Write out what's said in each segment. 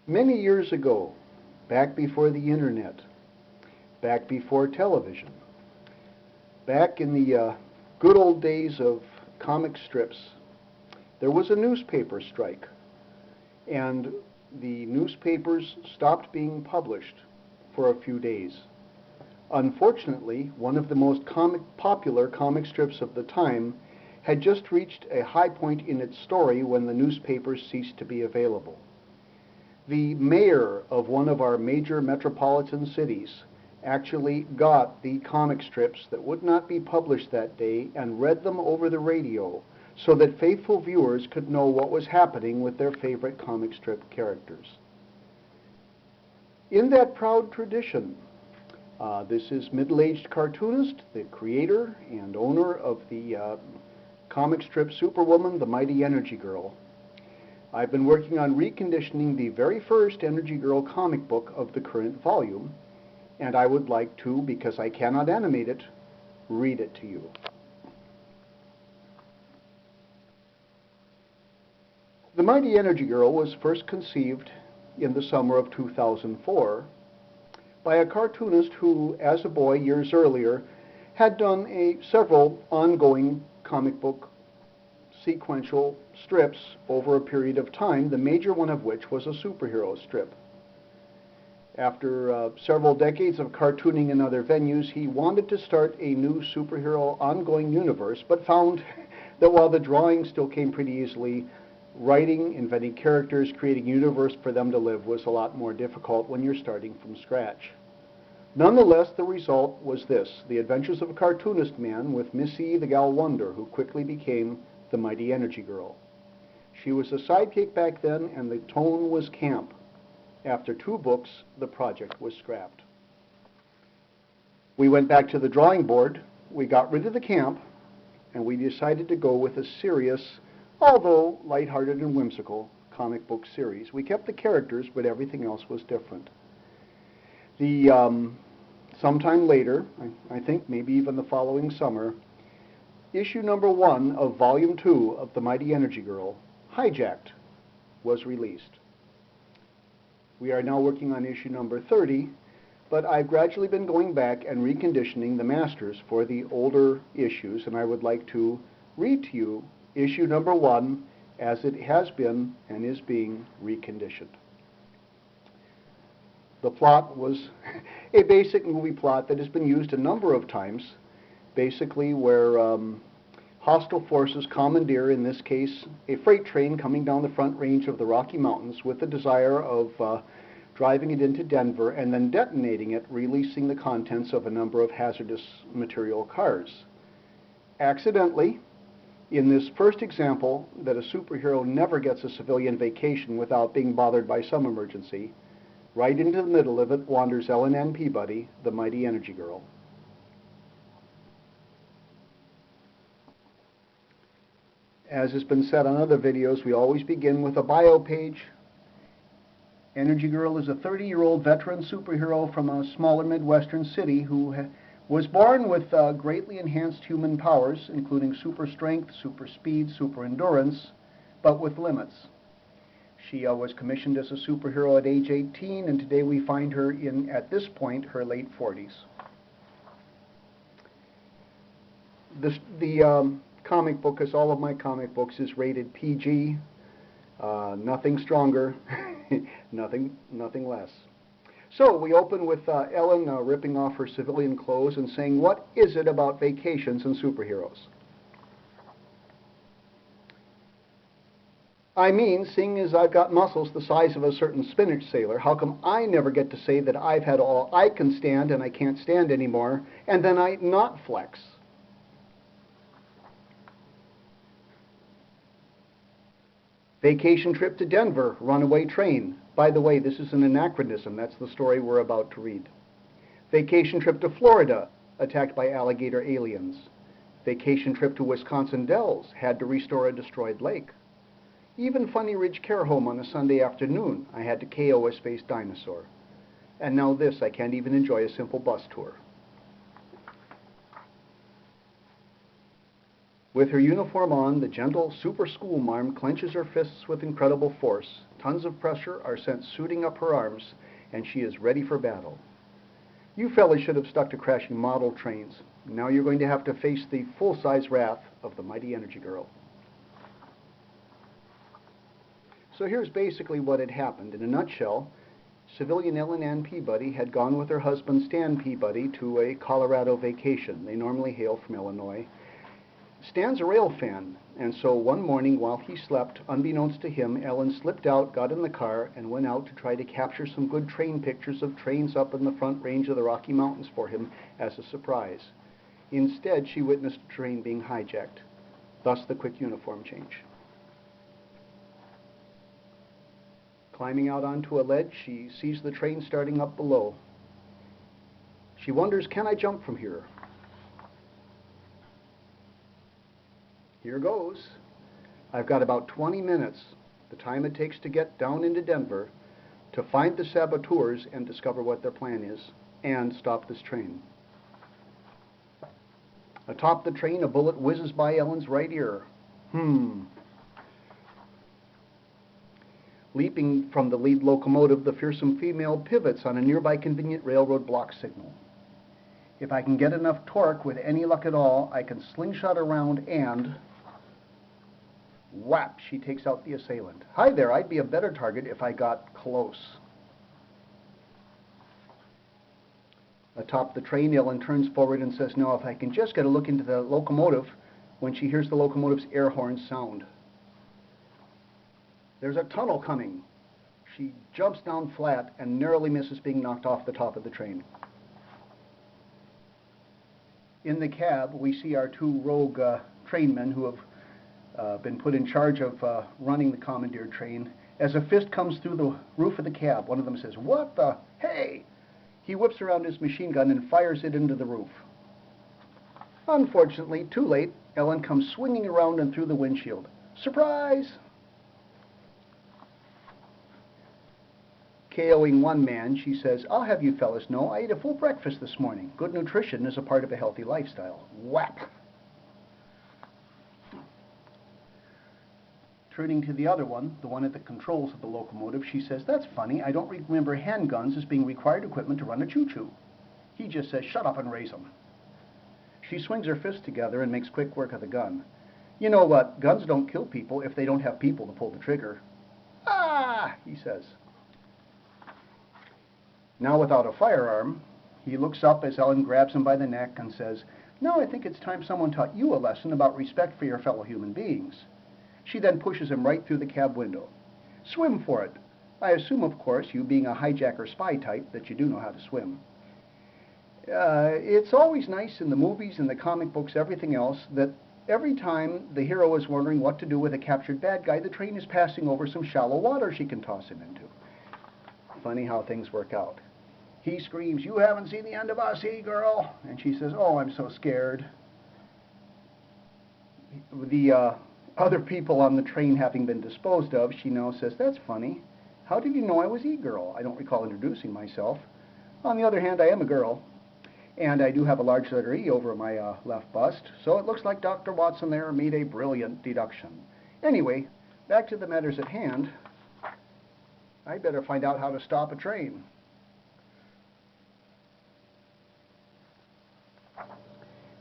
Many years ago, back before the internet, back before television, back in the good old days of comic strips, there was a newspaper strike, and the newspapers stopped being published for a few days. Unfortunately, one of the most popular comic strips of the time had just reached a high point in its story when the newspapers ceased to be available. The mayor of one of our major metropolitan cities actually got the comic strips that would not be published that day and read them over the radio so that faithful viewers could know what was happening with their favorite comic strip characters. In that proud tradition, this is middle-aged cartoonist, the creator and owner of the comic strip Superwoman, the Mighty EnergyGirl. I've been working on reconditioning the very first EnergyGirl comic book of the current volume, and I would like to, because I cannot animate it, read it to you. The Mighty EnergyGirl was first conceived in the summer of 2004 by a cartoonist who, as a boy years earlier, had done several ongoing comic book sequential strips over a period of time, the major one of which was a superhero strip. After several decades of cartooning in other venues, he wanted to start a new superhero ongoing universe, but found that while the drawing still came pretty easily, writing, inventing characters, creating a universe for them to live was a lot more difficult when you're starting from scratch. Nonetheless, the result was this: The Adventures of a Cartoonist Man with Missy the Gal Wonder, who quickly became the Mighty EnergyGirl. She was a sidekick back then, and the tone was camp. After 2 books, the project was scrapped. We went back to the drawing board, we got rid of the camp, and we decided to go with a serious, although lighthearted and whimsical, comic book series. We kept the characters, but everything else was different. Sometime later, I think maybe even the following summer, issue number 1 of volume 2 of the Mighty EnergyGirl, Hijacked, was released. We are now working on issue number 30, but I've gradually been going back and reconditioning the masters for the older issues, and I would like to read to you issue number 1 as it has been and is being reconditioned. The plot was a basic movie plot that has been used a number of times, basically where hostile forces commandeer, in this case, a freight train coming down the front range of the Rocky Mountains with the desire of driving it into Denver and then detonating it, releasing the contents of a number of hazardous material cars. Accidentally, in this first example, that a superhero never gets a civilian vacation without being bothered by some emergency, right into the middle of it wanders Ellen Ann Peabody, the Mighty EnergyGirl. As has been said on other videos, we always begin with a bio page. EnergyGirl is a 30-year-old veteran superhero from a smaller Midwestern city who was born with greatly enhanced human powers, including super strength, super speed, super endurance, but with limits. She was commissioned as a superhero at age 18, and today we find her in, at this point, her late 40s. The comic book, as all of my comic books, is rated PG. Nothing stronger, nothing less. So we open with Ellen ripping off her civilian clothes and saying, "What is it about vacations and superheroes?" I mean, seeing as I've got muscles the size of a certain spinach sailor, how come I never get to say that I've had all I can stand and I can't stand anymore, and then I not flex? Vacation trip to Denver, runaway train. By the way, this is an anachronism. That's the story we're about to read. Vacation trip to Florida, attacked by alligator aliens. Vacation trip to Wisconsin Dells, had to restore a destroyed lake. Even Funny Ridge Care Home on a Sunday afternoon, I had to KO a space dinosaur. And now this, I can't even enjoy a simple bus tour. With her uniform on, the gentle super schoolmarm clenches her fists with incredible force. Tons of pressure are sent shooting up her arms, and she is ready for battle. You fellas should have stuck to crashing model trains. Now you're going to have to face the full-size wrath of the mighty EnergyGirl. So here's basically what had happened. In a nutshell, civilian Ellen Ann Peabody had gone with her husband Stan Peabody to a Colorado vacation. They normally hail from Illinois. Stan's a rail fan, and so one morning while he slept, unbeknownst to him, Ellen slipped out, got in the car, and went out to try to capture some good train pictures of trains up in the front range of the Rocky Mountains for him as a surprise. Instead, she witnessed a train being hijacked, thus the quick uniform change. Climbing out onto a ledge, she sees the train starting up below. She wonders, can I jump from here? Here goes. I've got about 20 minutes, the time it takes to get down into Denver, to find the saboteurs and discover what their plan is, and stop this train. Atop the train, a bullet whizzes by Ellen's right ear. Leaping from the lead locomotive, the fearsome female pivots on a nearby convenient railroad block signal. If I can get enough torque with any luck at all, I can slingshot around and... whap! She takes out the assailant. Hi there, I'd be a better target if I got close. Atop the train, Ellen turns forward and says, no, if I can just get a look into the locomotive, when she hears the locomotive's air horn sound. There's a tunnel coming. She jumps down flat and narrowly misses being knocked off the top of the train. In the cab, we see our two rogue trainmen who have been put in charge of running the commandeered train. As a fist comes through the roof of the cab, one of them says, what the? Hey! He whips around his machine gun and fires it into the roof. Unfortunately, too late, Ellen comes swinging around and through the windshield. Surprise! KOing one man, she says, I'll have you fellas know I ate a full breakfast this morning. Good nutrition is a part of a healthy lifestyle. Whap! Turning to the other one, the one at the controls of the locomotive, she says, that's funny, I don't remember handguns as being required equipment to run a choo-choo. He just says, shut up and raise them. She swings her fists together and makes quick work of the gun. You know what, guns don't kill people if they don't have people to pull the trigger. Ah, he says. Now without a firearm, he looks up as Ellen grabs him by the neck and says, now I think it's time someone taught you a lesson about respect for your fellow human beings. She then pushes him right through the cab window. Swim for it. I assume, of course, you being a hijacker spy type, that you do know how to swim. It's always nice in the movies and the comic books, everything else, that every time the hero is wondering what to do with a captured bad guy, the train is passing over some shallow water she can toss him into. Funny how things work out. He screams, you haven't seen the end of us, girl. And she says, oh, I'm so scared. The other people on the train having been disposed of, she now says, that's funny. How did you know I was E-girl? I don't recall introducing myself. On the other hand, I am a girl. And I do have a large letter E over my left bust. So it looks like Dr. Watson there made a brilliant deduction. Anyway, back to the matters at hand. I better find out how to stop a train.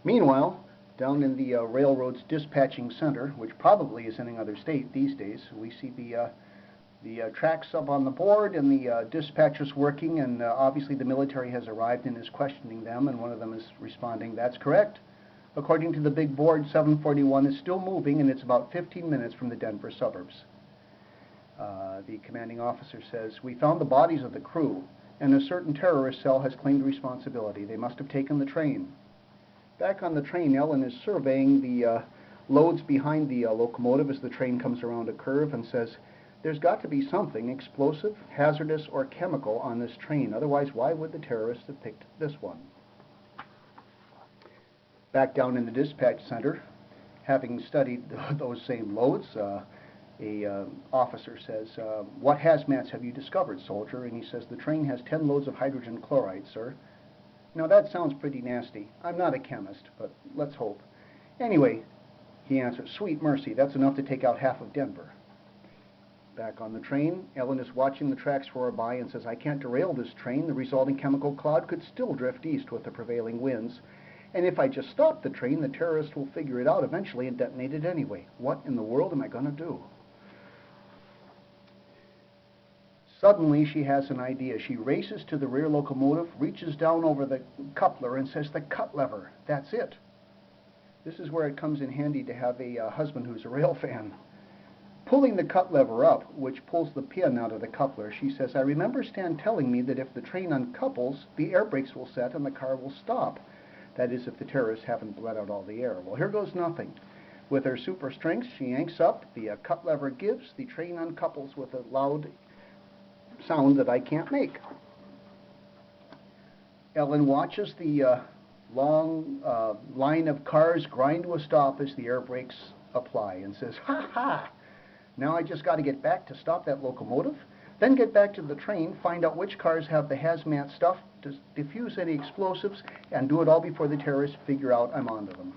Meanwhile, down in the railroad's dispatching center, which probably is in another state these days, we see the tracks up on the board and the dispatchers working, and obviously the military has arrived and is questioning them, and one of them is responding, that's correct. According to the big board, 741 is still moving, and it's about 15 minutes from the Denver suburbs. The commanding officer says, we found the bodies of the crew, and a certain terrorist cell has claimed responsibility. They must have taken the train. Back on the train, Ellen is surveying the loads behind the locomotive as the train comes around a curve and says, there's got to be something explosive, hazardous, or chemical on this train. Otherwise, why would the terrorists have picked this one? Back down in the dispatch center, having studied those same loads, a officer says, what hazmats have you discovered, soldier? And he says, the train has 10 loads of hydrogen chloride, sir. Now that sounds pretty nasty. I'm not a chemist, but let's hope. Anyway, He answers, "Sweet mercy, that's enough to take out half of Denver." Back on the train, Ellen is watching the tracks roar by and says, "I can't derail this train. The resulting chemical cloud could still drift east with the prevailing winds. And if I just stop the train, the terrorists will figure it out eventually and detonate it anyway. What in the world am I going to do?" Suddenly, she has an idea. She races to the rear locomotive, reaches down over the coupler, and says, "The cut lever, that's it." This is where it comes in handy to have a husband who's a rail fan. Pulling the cut lever up, which pulls the pin out of the coupler, she says, "I remember Stan telling me that if the train uncouples, the air brakes will set and the car will stop. That is, if the terrorists haven't bled out all the air." Well, here goes nothing. With her super strength, she yanks up, the cut lever gives, the train uncouples with a loud sound that I can't make. Ellen watches the long line of cars grind to a stop as the air brakes apply and says, "Ha ha! Now I just got to get back to stop that locomotive, then get back to the train, find out which cars have the hazmat stuff to defuse any explosives, and do it all before the terrorists figure out I'm onto them."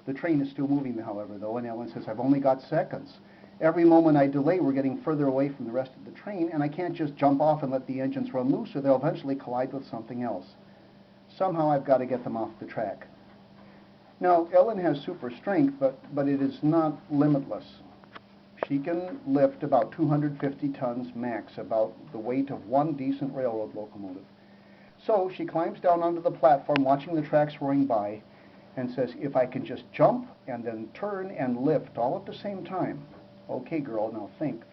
The train is still moving, however, though, and Ellen says, "I've only got seconds. Every moment I delay, we're getting further away from the rest of the train, and I can't just jump off and let the engines run loose, or they'll eventually collide with something else. Somehow I've got to get them off the track." Now, Ellen has super strength, but it is not limitless. She can lift about 250 tons max, about the weight of one decent railroad locomotive. So she climbs down onto the platform, watching the tracks roaring by, and says, "If I can just jump and then turn and lift all at the same time." Okay, girl, now think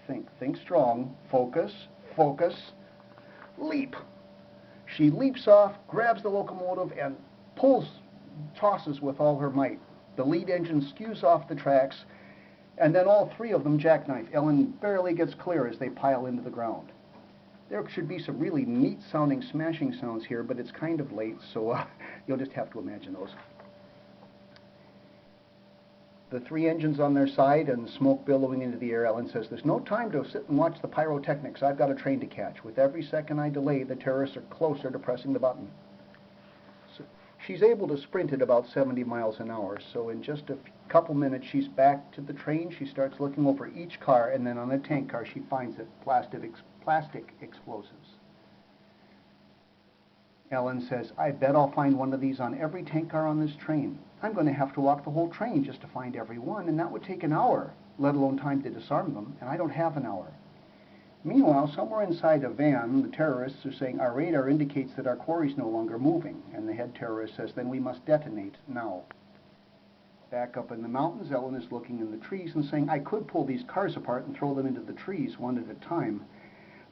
strong. Focus, focus, leap. She leaps off, grabs the locomotive, and tosses with all her might. The lead engine skews off the tracks, and then all three of them jackknife. Ellen barely gets clear as they pile into the ground. There should be some really neat-sounding smashing sounds here, but it's kind of late, so you'll just have to imagine those. The three engines on their side and smoke billowing into the air, Ellen says, "There's no time to sit and watch the pyrotechnics. I've got a train to catch. With every second I delay, the terrorists are closer to pressing the button." So she's able to sprint at about 70 miles an hour, so in just a couple minutes she's back to the train. She starts looking over each car, and then on a tank car she finds it, plastic explosives. Ellen says, "I bet I'll find one of these on every tank car on this train. I'm going to have to walk the whole train just to find every one, and that would take an hour, let alone time to disarm them, and I don't have an hour." Meanwhile, somewhere inside a van, the terrorists are saying, "Our radar indicates that our quarry's no longer moving," and the head terrorist says, "Then we must detonate now." Back up in the mountains, Ellen is looking in the trees and saying, "I could pull these cars apart and throw them into the trees one at a time,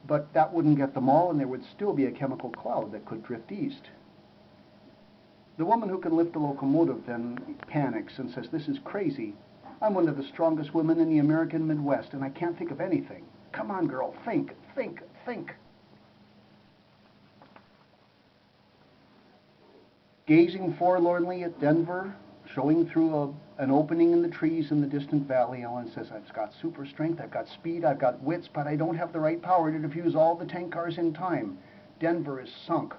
but that wouldn't get them all, and there would still be a chemical cloud that could drift east." The woman who can lift a locomotive then panics and says, "This is crazy. I'm one of the strongest women in the American Midwest, and I can't think of anything. Come on, girl, think. Gazing forlornly at Denver, showing through an opening in the trees in the distant valley, Ellen says, "I've got super strength, I've got speed, I've got wits, but I don't have the right power to defuse all the tank cars in time. Denver is sunk."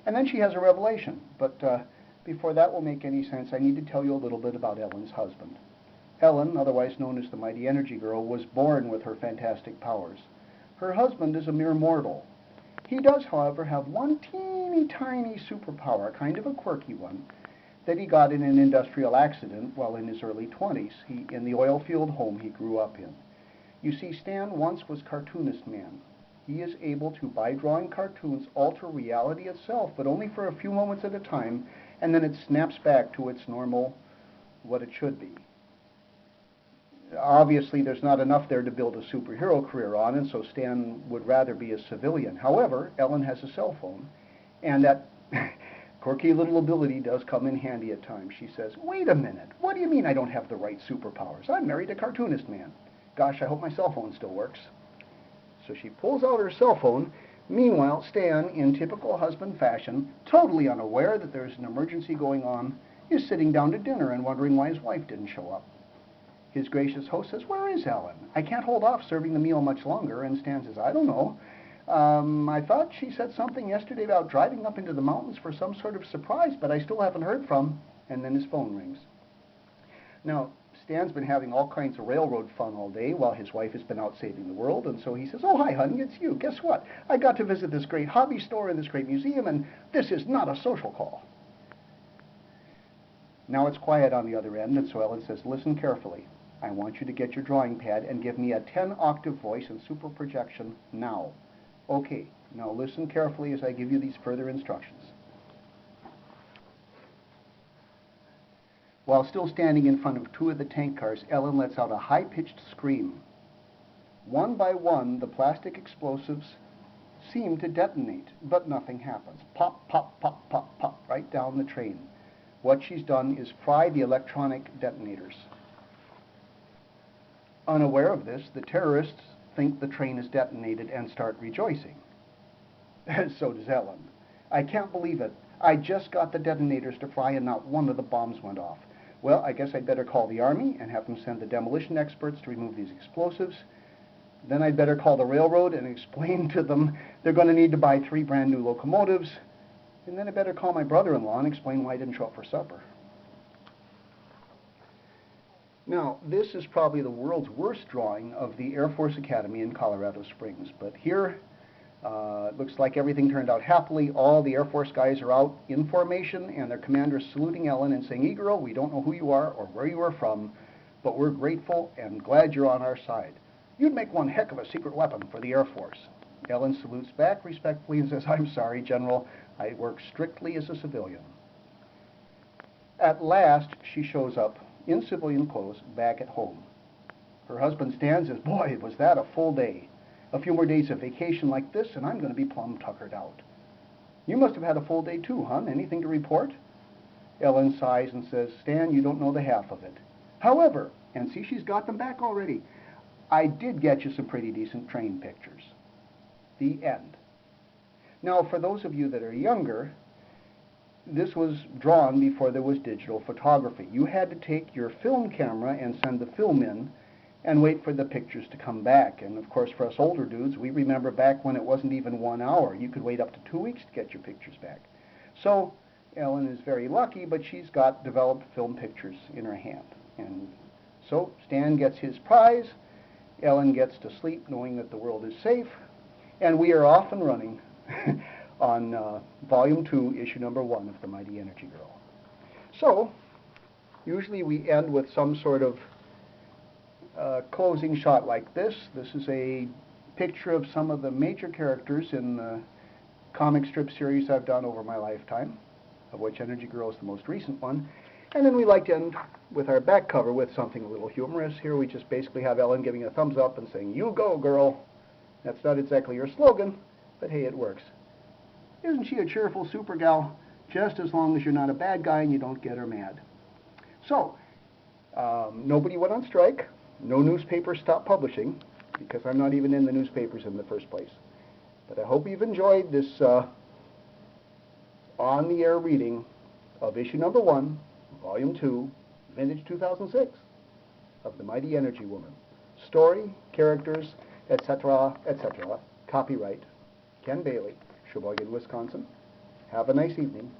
And then she has a revelation, but before that will make any sense, I need to tell you a little bit about Ellen's husband. Ellen, otherwise known as the mighty EnergyGirl, was born with her fantastic powers. Her husband is a mere mortal. He does, however, have one teeny tiny superpower, kind of a quirky one, that he got in an industrial accident while in his early 20s, in the oil field home he grew up in. You see, Stan once was cartoonist man. He is able to, by drawing cartoons, alter reality itself, but only for a few moments at a time, and then it snaps back to its normal, what it should be. Obviously, there's not enough there to build a superhero career on, and so Stan would rather be a civilian. However, Ellen has a cell phone, and that quirky little ability does come in handy at times. She says, "Wait a minute, what do you mean I don't have the right superpowers? I'm married to a cartoonist man. Gosh, I hope my cell phone still works." So she pulls out her cell phone. Meanwhile, Stan, in typical husband fashion, totally unaware that there's an emergency going on, is sitting down to dinner and wondering why his wife didn't show up. His gracious host says, "Where is Ellen? I can't hold off serving the meal much longer." And Stan says, "I don't know. I thought she said something yesterday about driving up into the mountains for some sort of surprise, but I still haven't heard from." And then his phone rings. Now, Stan's been having all kinds of railroad fun all day while his wife has been out saving the world, and so he says, "Oh, hi, honey, it's you. Guess what? I got to visit this great hobby store and this great museum, and this is not a social call." Now it's quiet on the other end, and so Ellen says, "Listen carefully. I want you to get your drawing pad and give me a 10-octave voice and super projection now." Okay, now listen carefully as I give you these further instructions. While still standing in front of two of the tank cars, Ellen lets out a high-pitched scream. One by one, the plastic explosives seem to detonate, but nothing happens. Pop, pop, pop, pop, pop, right down the train. What she's done is fry the electronic detonators. Unaware of this, the terrorists think the train is detonated and start rejoicing. So does Ellen. "I can't believe it. I just got the detonators to fry and not one of the bombs went off. Well, I guess I'd better call the Army and have them send the demolition experts to remove these explosives. Then I'd better call the railroad and explain to them they're going to need to buy 3 brand new locomotives. And then I better call my brother-in-law and explain why I didn't show up for supper." Now, this is probably the world's worst drawing of the Air Force Academy in Colorado Springs. But here, it looks like everything turned out happily. All the Air Force guys are out in formation, and their commander is saluting Ellen and saying, "E-girl, we don't know who you are or where you are from, but we're grateful and glad you're on our side. You'd make one heck of a secret weapon for the Air Force." Ellen salutes back respectfully and says, "I'm sorry, General. I work strictly as a civilian." At last, she shows up in civilian clothes back at home. Her husband Stan says, "Boy, was that a full day. A few more days of vacation like this, and I'm going to be plumb tuckered out." "You must have had a full day too, hon. Anything to report?" Ellen sighs and says, "Stan, you don't know the half of it. However," and see, she's got them back already, "I did get you some pretty decent train pictures." The end. Now, for those of you that are younger, this was drawn before there was digital photography. You had to take your film camera and send the film in and wait for the pictures to come back. And of course, for us older dudes, we remember back when it wasn't even 1 hour. You could wait up to 2 weeks to get your pictures back. So Ellen is very lucky, but she's got developed film pictures in her hand. And so Stan gets his prize, Ellen gets to sleep knowing that the world is safe, and we are off and running on Volume 2, Issue number 1 of the Mighty EnergyGirl. So, usually we end with some sort of closing shot like this. This is a picture of some of the major characters in the comic strip series I've done over my lifetime, of which EnergyGirl is the most recent one. And then we like to end with our back cover with something a little humorous. Here we just basically have Ellen giving a thumbs up and saying, "You go, girl." That's not exactly her slogan, but hey, it works. Isn't she a cheerful super gal? Just as long as you're not a bad guy and you don't get her mad. So, nobody went on strike. No newspapers stopped publishing, because I'm not even in the newspapers in the first place. But I hope you've enjoyed this on-the-air reading of Issue number 1, Volume 2, Vintage 2006, of The Mighty Energy Woman. Story, characters, etc., etc. Copyright Ken Bailey, Sheboygan, Wisconsin. Have a nice evening.